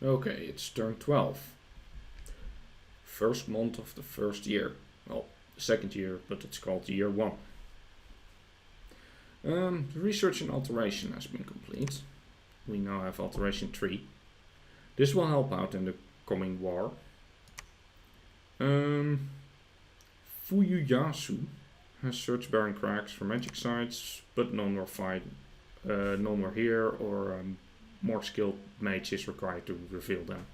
Okay, it's turn 12. First month of the first year. Well, second year, but it's called year 1. Research and alteration has been complete. We now have alteration 3. This will help out in the coming war. Fuyuyasu has search barren cracks for magic sites, but no more here, or more skilled mage is required to reveal them.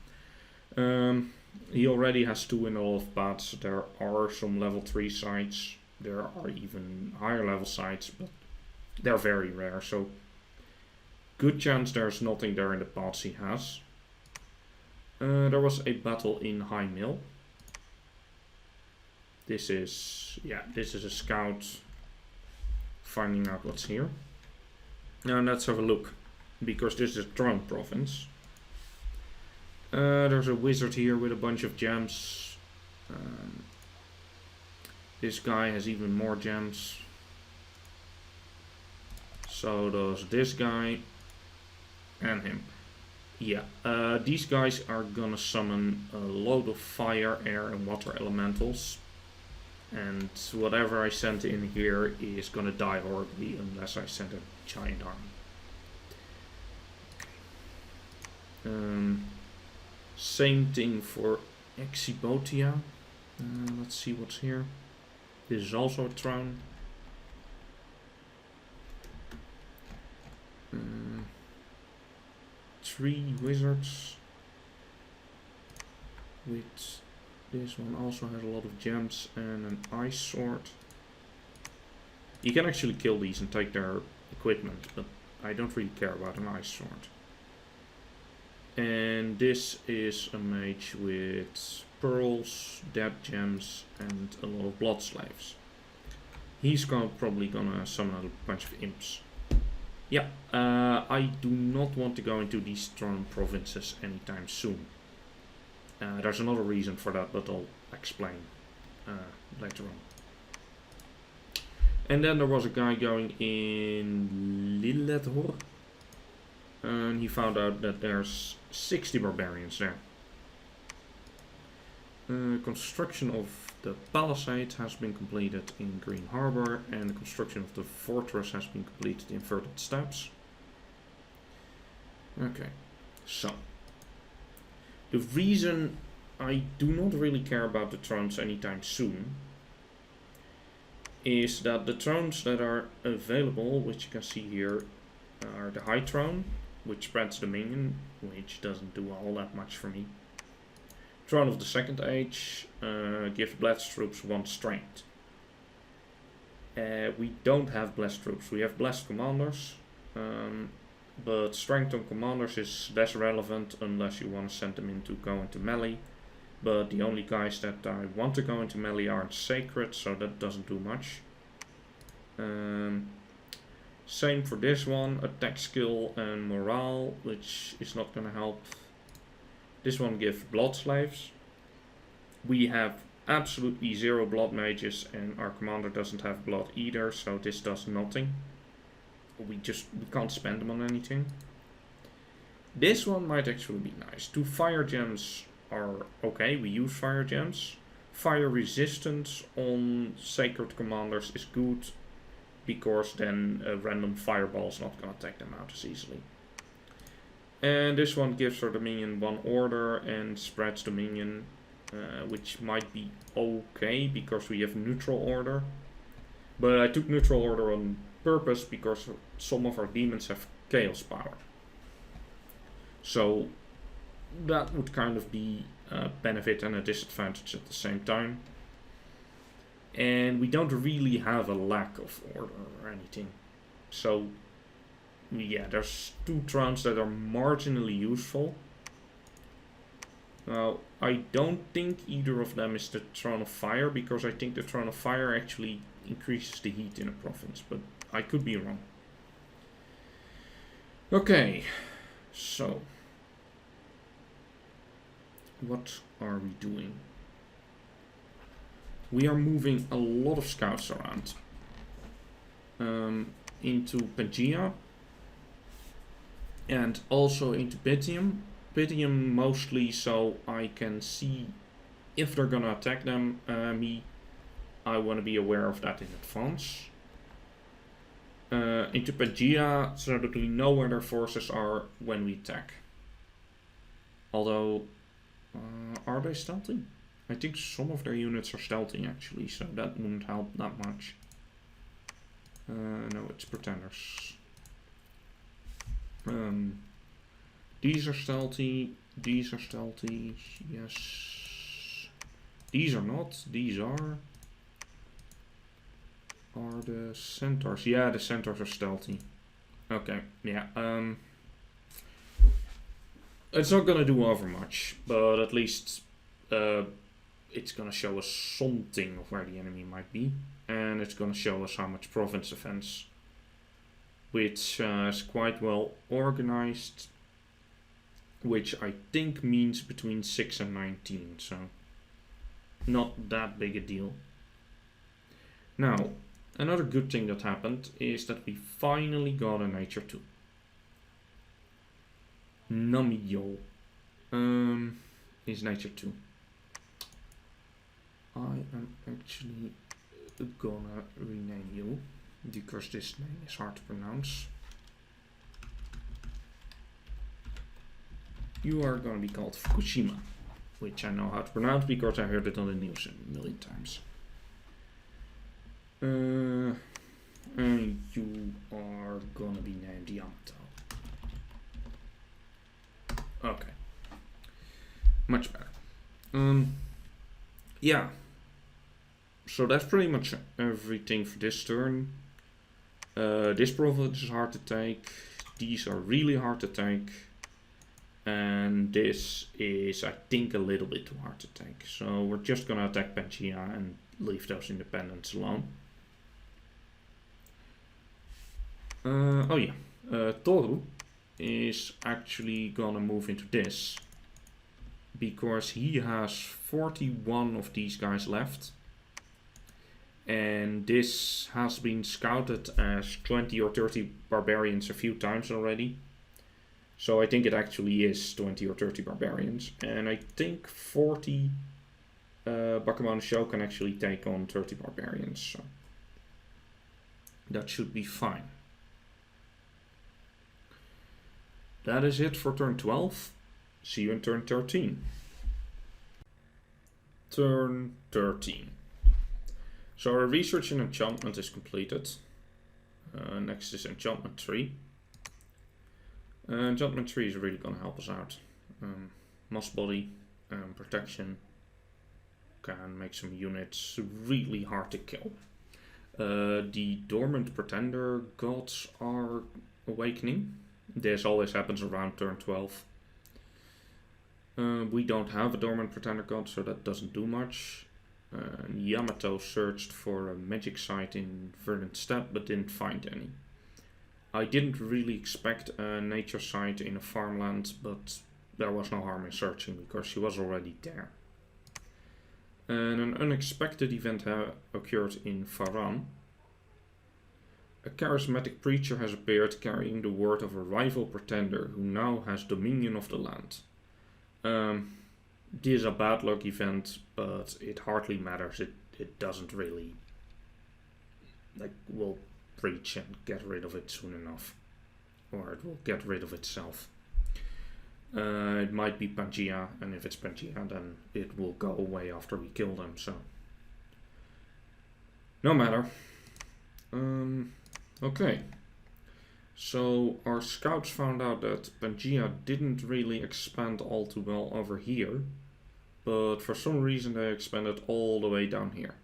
He already has 2 in all of bats. There are some level 3 sites. There are even higher level sites, but they're very rare, so good chance there's nothing there in the paths he has. There was a battle in High Mill. This is a scout finding out what's here. Now let's have a look, because this is Throne Province. There's a wizard here with a bunch of gems. This guy has even more gems. So does this guy and him. Yeah, these guys are gonna summon a load of fire, air and water elementals. And whatever I send in here is gonna die horribly unless I send a giant army. Same thing for Exibotia. Let's see what's here. This is also a throne. 3 wizards. With this one also has a lot of gems and an ice sword. You can actually kill these and take their equipment, but I don't really care about an ice sword. And this is a mage with pearls, dead gems and a lot of blood slaves. He's probably gonna summon a bunch of imps. Yeah, I do not want to go into these Throne provinces anytime soon. There's another reason for that, but I'll explain later on. And then there was a guy going in Lilletor, and he found out that there's 60 barbarians there. Construction of the palisade has been completed in Green Harbor, and the construction of the fortress has been completed in Inverted Steps. Okay, so the reason I do not really care about the thrones anytime soon is that the thrones that are available, which you can see here, are the High Throne, which spreads dominion, which doesn't do all that much for me. Throne of the Second Age gives blessed troops 1 strength. We don't have blessed troops, we have blessed commanders, but strength on commanders is less relevant unless you want to send them in to go into melee. But the only guys that I want to go into melee aren't sacred, so that doesn't do much. Same for this one, attack skill and morale, which is not gonna help. This one gives blood slaves. We have absolutely 0 blood mages and our commander doesn't have blood either, so this does nothing. We can't spend them on anything. This one might actually be nice. 2 fire gems are okay, we use fire gems. Fire resistance on sacred commanders is good, because then a random fireball is not gonna take them out as easily. And this one gives our dominion 1 order and spreads dominion, which might be okay because we have neutral order. But I took neutral order on purpose because some of our demons have chaos power. So that would kind of be a benefit and a disadvantage at the same time. And we don't really have a lack of order or anything. So yeah, there's 2 thrones that are marginally useful. Now, I don't think either of them is the Throne of Fire, because I think the Throne of Fire actually increases the heat in a province, but I could be wrong. Okay, so what are we doing? We are moving a lot of scouts around into Pangea and also into Bithyum, pity them mostly so I can see if they're gonna attack me. I want to be aware of that in advance. Into Pangea so that we know where their forces are when we attack. Although, are they stealthy? I think some of their units are stealthy actually, so that wouldn't help that much. No, it's pretenders. These are stealthy, yes. These are not, these are. Are the centaurs? Yeah, the centaurs are stealthy. Okay, yeah. It's not gonna do over much, but at least it's gonna show us something of where the enemy might be, and it's gonna show us how much province defense, which is quite well organized, which I think means between 6 and 19, so not that big a deal. Now, another good thing that happened is that we finally got a nature 2. Namiyo is nature 2. I am actually gonna rename you because this name is hard to pronounce. You are gonna be called Fukushima, which I know how to pronounce because I heard it on the news a million times. And you are gonna be named Yamato. Okay. Much better. Yeah. So that's pretty much everything for this turn. This province is hard to take. These are really hard to take. And this is, I think, a little bit too hard to take. So we're just gonna attack Pangea and leave those independents alone. Oh yeah, Toru is actually gonna move into this because he has 41 of these guys left, and this has been scouted as 20 or 30 barbarians a few times already, so I think it actually is 20 or 30 barbarians, and I think 40 Bakuman Show can actually take on 30 barbarians, so that should be fine. That is it for turn 12. See you in turn 13. Turn 13. So our research in enchantment is completed. Next is enchantment 3. Enchantment 3 is really going to help us out. Moss body, protection, can make some units really hard to kill. The dormant pretender gods are awakening. This always happens around turn 12. We don't have a dormant pretender god, so that doesn't do much. Yamato searched for a magic site in Verdant Steppe, but didn't find any. I didn't really expect a nature site in a farmland, but there was no harm in searching because she was already there. And an unexpected event occurred in Faran. A charismatic preacher has appeared carrying the word of a rival pretender who now has dominion of the land. This is a bad luck event, but it hardly matters. It doesn't really, we'll preach and get rid of it soon enough. Or it will get rid of itself. It might be Pangea, and if it's Pangea, then it will go away after we kill them, so. No matter. Okay, so our scouts found out that Pangea didn't really expand all too well over here, but for some reason they expanded all the way down here.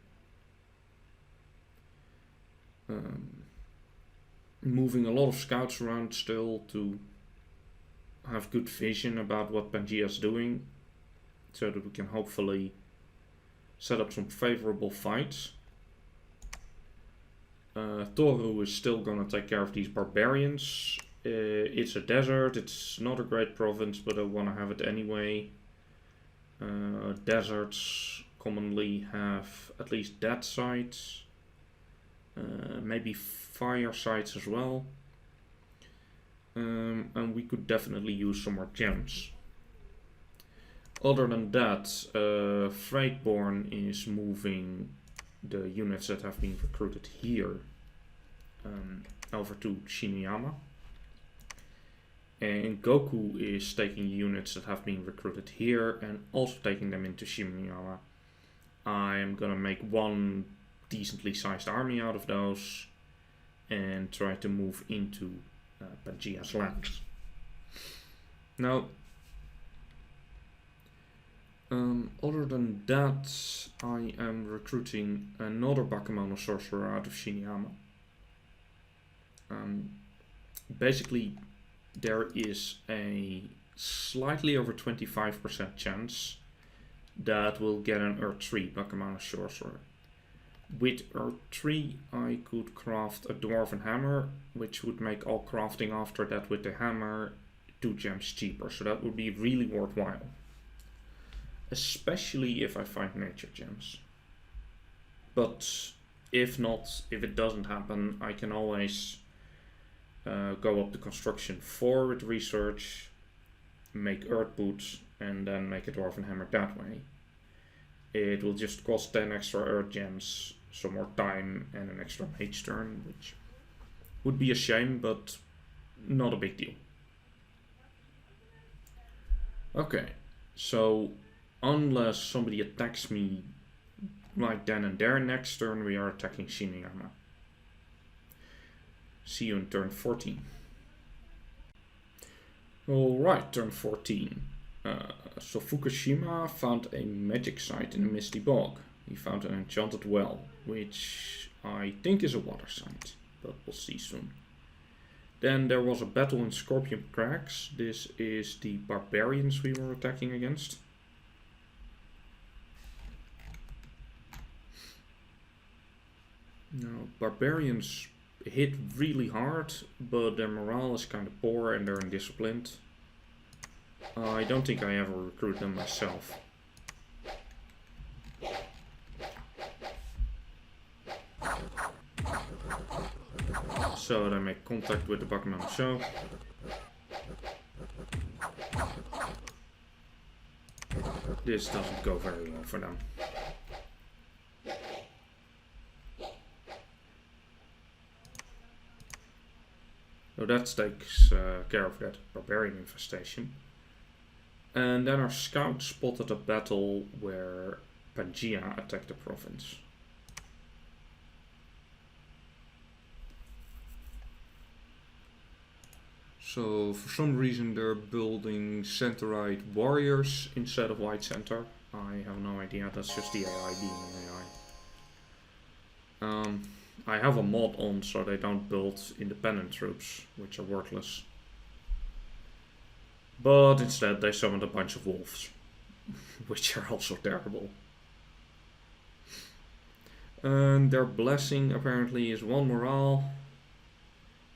Moving a lot of scouts around still to have good vision about what Pangea is doing, so that we can hopefully set up some favorable fights. Toru is still gonna take care of these barbarians. It's a desert, it's not a great province, but I wanna have it anyway. Deserts commonly have at least dead sites, maybe fire sites as well. And we could definitely use some more gems. Other than that, Freightborn is moving the units that have been recruited here over to Shinuyama. And Goku is taking units that have been recruited here and also taking them into Shinuyama. I'm gonna make one decently sized army out of those and try to move into Pangea's lands. Now, other than that, I am recruiting another Bakemono sorcerer out of Shinuyama. Basically, there is a slightly over 25% chance that we'll get an Earth 3 Bakemono sorcerer. With Earth 3, I could craft a Dwarven Hammer, which would make all crafting after that with the hammer 2 gems cheaper, so that would be really worthwhile. Especially if I find nature gems. But if not, if it doesn't happen, I can always go up to construction 4 with research, make earth boots, and then make a Dwarven Hammer that way. It will just cost 10 extra earth gems, some more time, and an extra mage turn, which would be a shame, but not a big deal. Okay, so unless somebody attacks me right then and there next turn, we are attacking Shinuyama. See you in turn 14. Alright, turn 14. So Fukushima found a magic site in a misty bog. He found an enchanted well, which I think is a water site, but we'll see soon. Then there was a battle in Scorpion Crags. This is the barbarians we were attacking against. Now, barbarians hit really hard, but their morale is kind of poor and they're indisciplined. I don't think I ever recruit them myself. So they make contact with the Bakemono show. This doesn't go very well for them. So that takes care of that barbarian infestation. And then our scout spotted a battle where Pangea attacked the province. So for some reason they're building Centerite warriors instead of White Center. I have no idea, that's just the AI being an AI. I have a mod on so they don't build independent troops, which are worthless. But instead they summoned a bunch of wolves, which are also terrible. And their blessing apparently is 1 morale,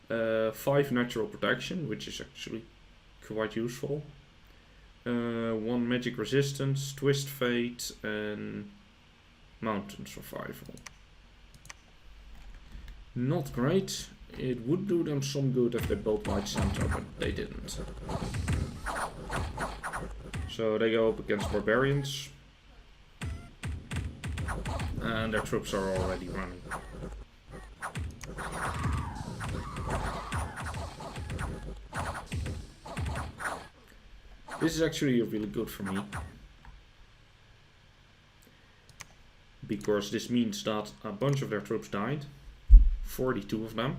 5 natural protection, which is actually quite useful, 1 magic resistance, twist fate, and mountain survival. Not great. It would do them some good if they built White Center, but they didn't. So they go up against barbarians. And their troops are already running. This is actually really good for me. Because this means that a bunch of their troops died. 42 of them.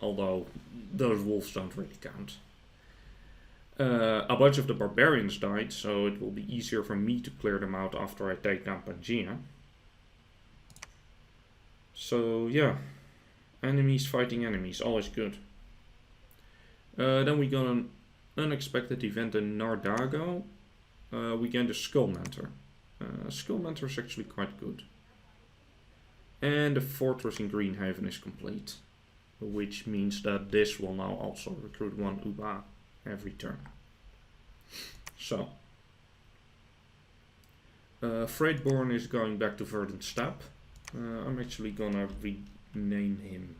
Although those wolves don't really count. A bunch of the barbarians died, so it will be easier for me to clear them out after I take down Pangea. So yeah, enemies fighting enemies, always good. Then we got an unexpected event in Nardago. We gained a Skullmantor. Skullmantor is actually quite good. And the fortress in Greenhaven is complete. Which means that this will now also recruit 1 Uba every turn. So, Freightborn is going back to Verdant Steppe. I'm actually gonna rename him.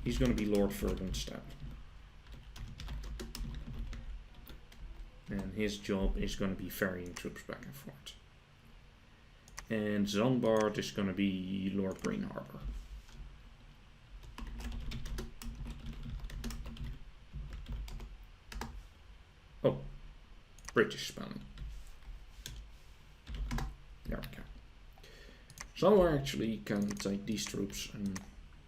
He's gonna be Lord Verdant Steppe. And his job is going to be ferrying troops back and forth. And Zanbart is going to be Lord Green Harbor. Oh, British spelling. There we go. So I actually can take these troops and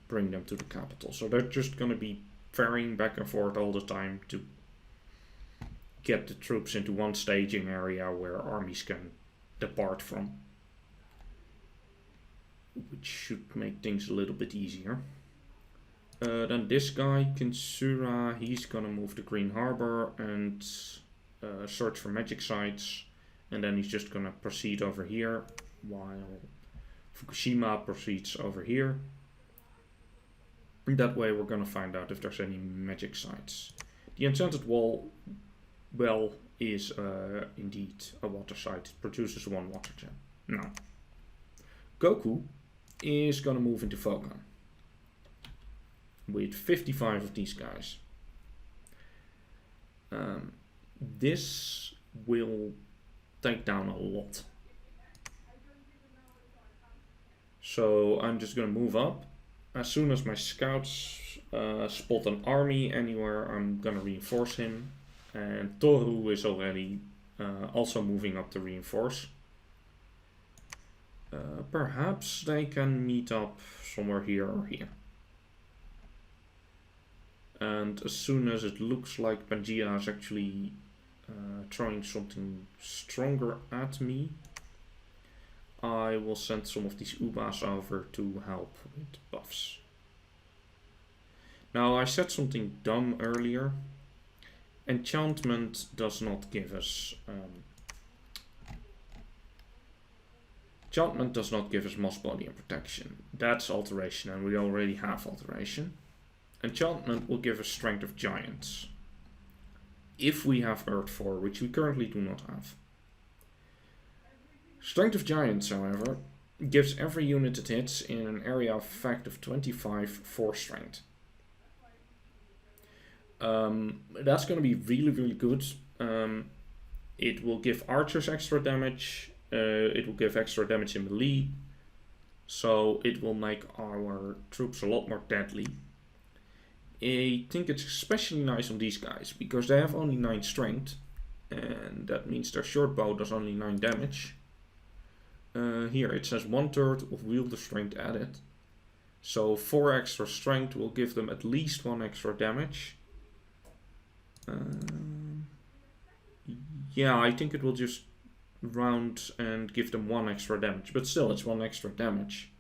bring them to the capital. So they're just going to be ferrying back and forth all the time to get the troops into one staging area where armies can depart from. Which should make things a little bit easier. Then this guy, Kinsura, he's gonna move to Green Harbor and search for magic sites. And then he's just gonna proceed over here, while Fukushima proceeds over here. And that way we're gonna find out if there's any magic sites. The Enchanted Well is indeed a water site. It produces 1 water gem. Now, Goku is gonna move into Fogan with 55 of these guys. This will take down a lot. So I'm just gonna move up. As soon as my scouts spot an army anywhere, I'm gonna reinforce him. And Toru is already also moving up to reinforce. Perhaps they can meet up somewhere here or here. And as soon as it looks like Pangea is actually throwing something stronger at me, I will send some of these Ubas over to help with buffs. Now I said something dumb earlier. Enchantment does not give us Moss Body and Protection. That's Alteration, and we already have Alteration. Enchantment will give us Strength of Giants. If we have Earth 4, which we currently do not have. Strength of Giants, however, gives every unit it hits in an area of effect of 25 4 strength. That's going to be really, really good. It will give archers extra damage. It will give extra damage in melee. So it will make our troops a lot more deadly. I think it's especially nice on these guys because they have only 9 strength. And that means their short bow does only 9 damage. Here it says 1/3 of wielder strength added. So 4 extra strength will give them at least 1 extra damage. Yeah, I think it will just round and give them 1 extra damage, but still it's 1 extra damage.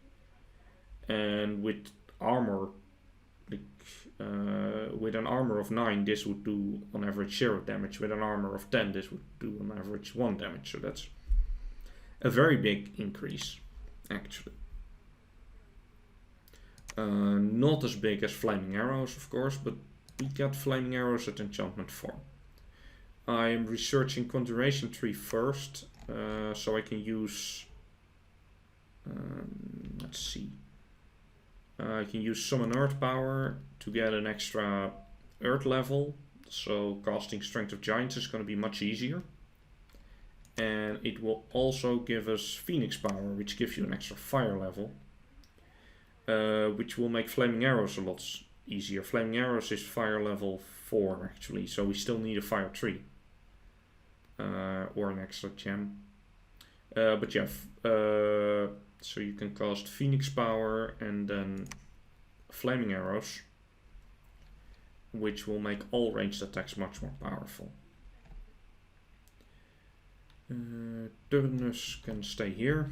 And with armor, with an armor of 9, this would do on average 0 damage. With an armor of 10, this would do on average 1 damage. So that's a very big increase, actually. Not as big as Flaming Arrows, of course, but we get Flaming Arrows at enchantment 4. I am researching Conjuration Tree first, so I can use, let's see, I can use Summon Earth Power to get an extra Earth level, so casting Strength of Giants is going to be much easier. And it will also give us Phoenix Power, which gives you an extra fire level, which will make Flaming Arrows a lot easier. Flaming Arrows is fire level 4 actually, so we still need a fire tree or an extra gem. But yeah, so you can cast Phoenix Power and then Flaming Arrows, which will make all ranged attacks much more powerful. Turnus can stay here.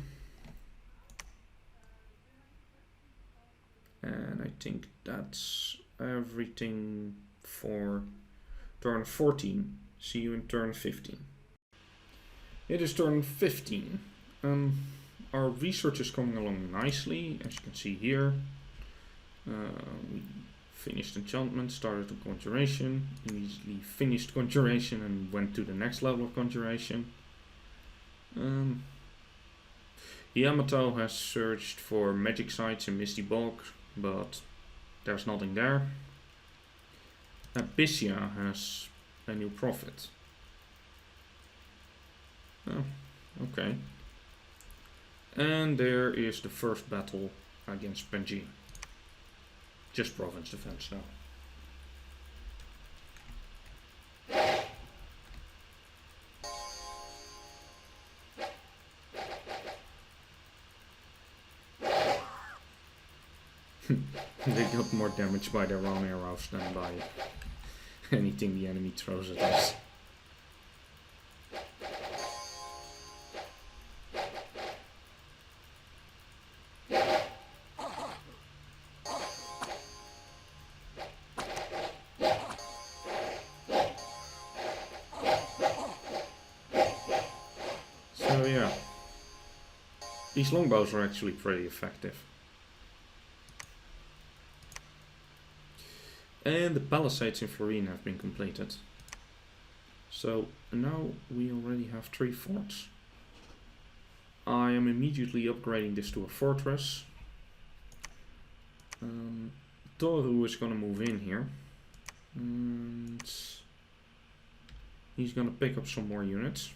And I think that's everything for turn 14. See you in turn 15. It is turn 15. Our research is coming along nicely, as you can see here. We finished enchantment, started the conjuration, immediately finished conjuration and went to the next level of conjuration. Yamato has searched for magic sites in Misty Bog, but there's nothing there. Abyssia has a new prophet. Oh, okay. And there is the first battle against Pangaea. Just province defense now. They got more damage by their own arrows than by anything the enemy throws at us. So yeah, these longbows are actually pretty effective. And the palisades in Florine have been completed. So now we already have 3 forts. I am immediately upgrading this to a fortress. Toru is gonna move in here. And he's gonna pick up some more units.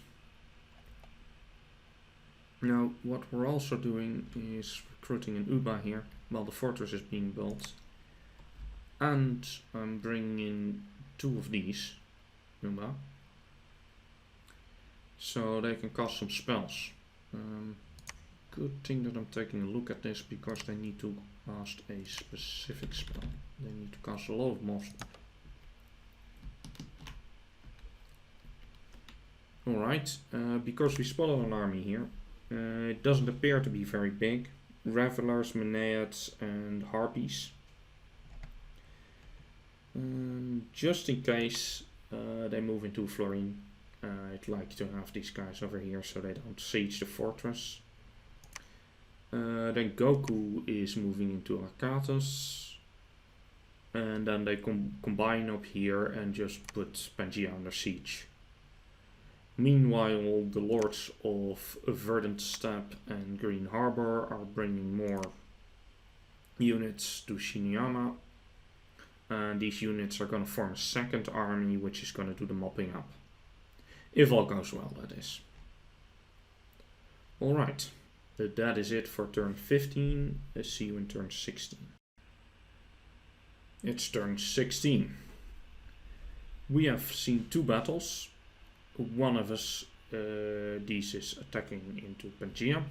Now what we're also doing is recruiting an Uba here while the fortress is being built. And I'm bringing in 2 of these Uba. So they can cast some spells. Good thing that I'm taking a look at this because they need to cast a specific spell. They need to cast a lot of mobs. Alright, because we spotted an army here. It doesn't appear to be very big. Revelers, Menaids and Harpies. Just in case they move into Florine. I'd like to have these guys over here so they don't siege the fortress. Then Goku is moving into Arcatus. And then they combine up here and just put Pangaea under siege. Meanwhile, the lords of Verdant Steppe and Green Harbor are bringing more units to Shinuyama. And these units are going to form a second army which is going to do the mopping up. If all goes well, that is. Alright, that is it for turn 15. Let's see you in turn 16. It's turn 16. We have seen 2 battles. One of us, these is attacking into Pangaea.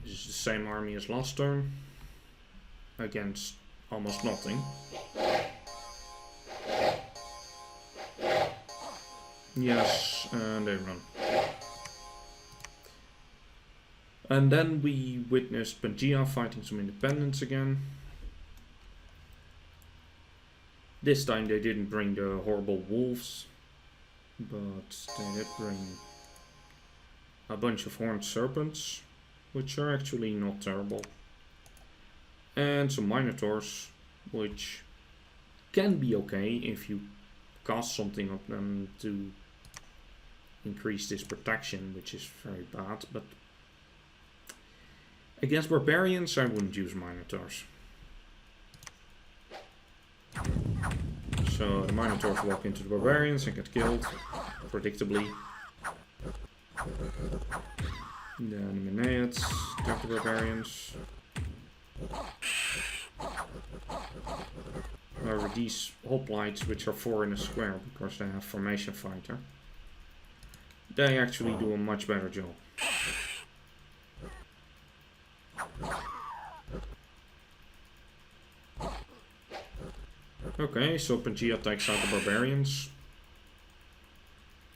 This is the same army as last turn. Against almost nothing. Yes, and they run. And then we witnessed Pangaea fighting some independents again. This time they didn't bring the horrible wolves, but they did bring a bunch of horned serpents, which are actually not terrible. And some minotaurs, which can be okay if you cast something on them to increase this protection, which is very bad, but against barbarians I wouldn't use minotaurs. So the minotaurs walk into the barbarians and get killed, predictably. Then the Menaids attack the barbarians. However, these hoplites, which are 4 in a square because they have formation fighter, they actually do a much better job. Okay, so Pangaea takes out the barbarians.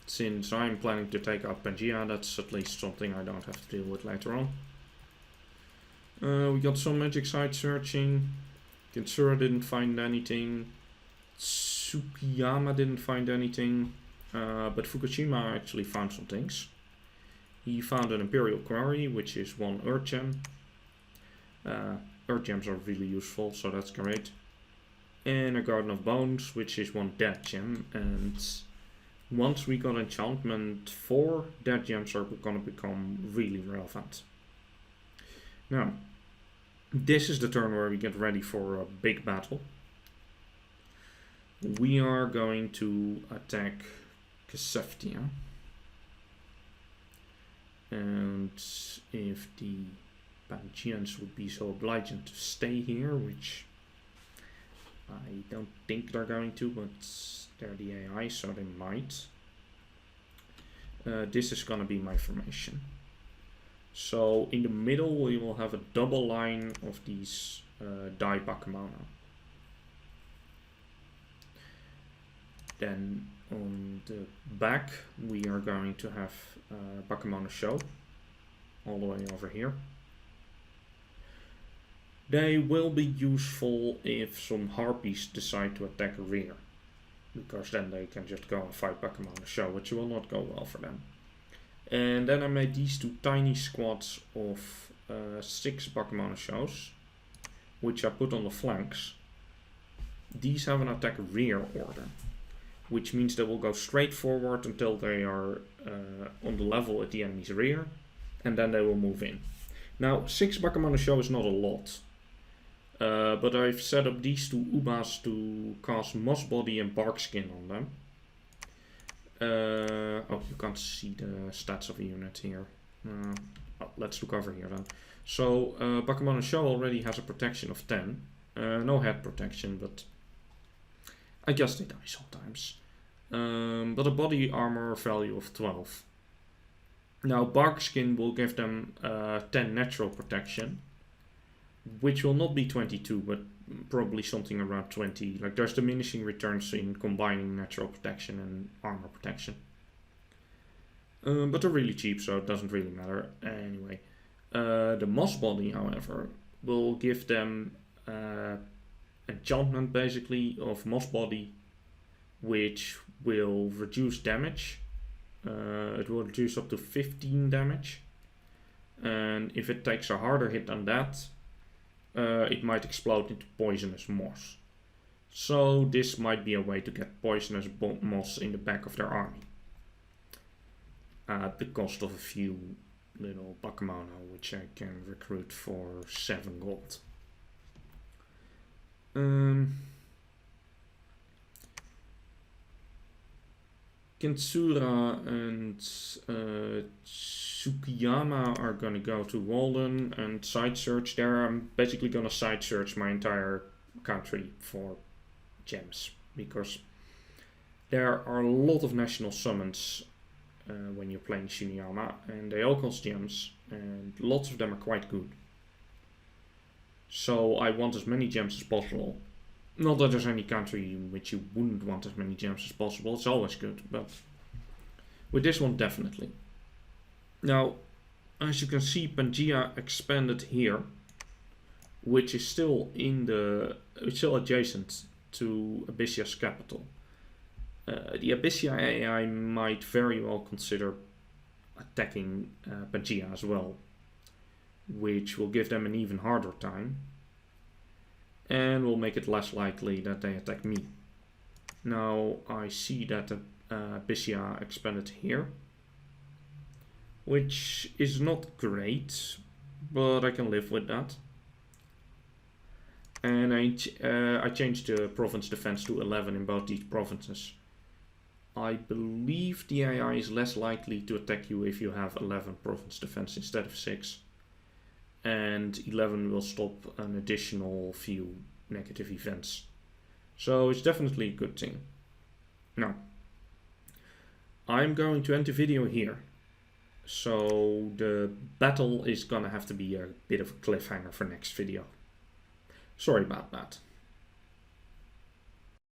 Since I'm planning to take out Pangaea, that's at least something I don't have to deal with later on. We got some magic site searching. Kinsura didn't find anything. Tsukiyama didn't find anything. But Fukushima actually found some things. He found an Imperial Quarry, which is 1 Earth Gem. Earth Gems are really useful, so that's great. And a Garden of Bones, which is 1 Dead Gem. And once we got enchantment 4, Dead Gems are going to become really relevant. Now, this is the turn where we get ready for a big battle. We are going to attack Kaseftia. And if the Pangeans would be so obliging to stay here, which I don't think they're going to, but they're the AI, so they might. This is gonna be my formation. So in the middle we will have a double line of these Dai Bakemono. Then on the back we are going to have Bakemono Show all the way over here. They will be useful if some harpies decide to attack rear, because then they can just go and fight Bakemono Show, which will not go well for them. And then I made these two tiny squads of 6 Bakemono Shows, which I put on the flanks. These have an attack rear order, which means they will go straight forward until they are on the level at the enemy's rear, and then they will move in. Now 6 Bakemono Show is not a lot, but I've set up these two Ubas to cast Moss Body and Bark Skin on them. Oh, you can't see the stats of a unit here. Let's look over here then. So Bakemono Show already has a protection of 10. No head protection, but I guess they die sometimes. But a body armor value of 12. Now Bark Skin will give them 10 natural protection, which will not be 22, but probably something around 20. Like, there's diminishing returns in combining natural protection and armor protection. But they're really cheap, so it doesn't really matter. Anyway, the Moss Body, however, will give them enchantment basically of Moss Body, which will reduce damage. It will reduce up to 15 damage. And if it takes a harder hit than that, it might explode into poisonous moss. So this might be a way to get poisonous moss in the back of their army. At the cost of a few little Bakemono, which I can recruit for 7 gold. Kensura and Sukiyama are gonna go to Walden and side search there. I'm basically gonna side search my entire country for gems, because there are a lot of national summons when you're playing Shinuyama, and they all cost gems, and lots of them are quite good. So I want as many gems as possible. Not that there's any country in which you wouldn't want as many gems as possible, it's always good, but with this one definitely. Now, as you can see, Pangea expanded here, which is still adjacent to Abyssia's capital. The Abyssia AI might very well consider attacking Pangea as well, which will give them an even harder time, and will make it less likely that they attack me. Now I see that Abyssia expanded here, which is not great, but I can live with that. And I changed the province defense to 11 in both these provinces. I believe the AI is less likely to attack you if you have 11 province defense instead of 6. And 11 will stop an additional few negative events. So it's definitely a good thing. Now, I'm going to end the video here. So the battle is gonna have to be a bit of a cliffhanger for next video. Sorry about that.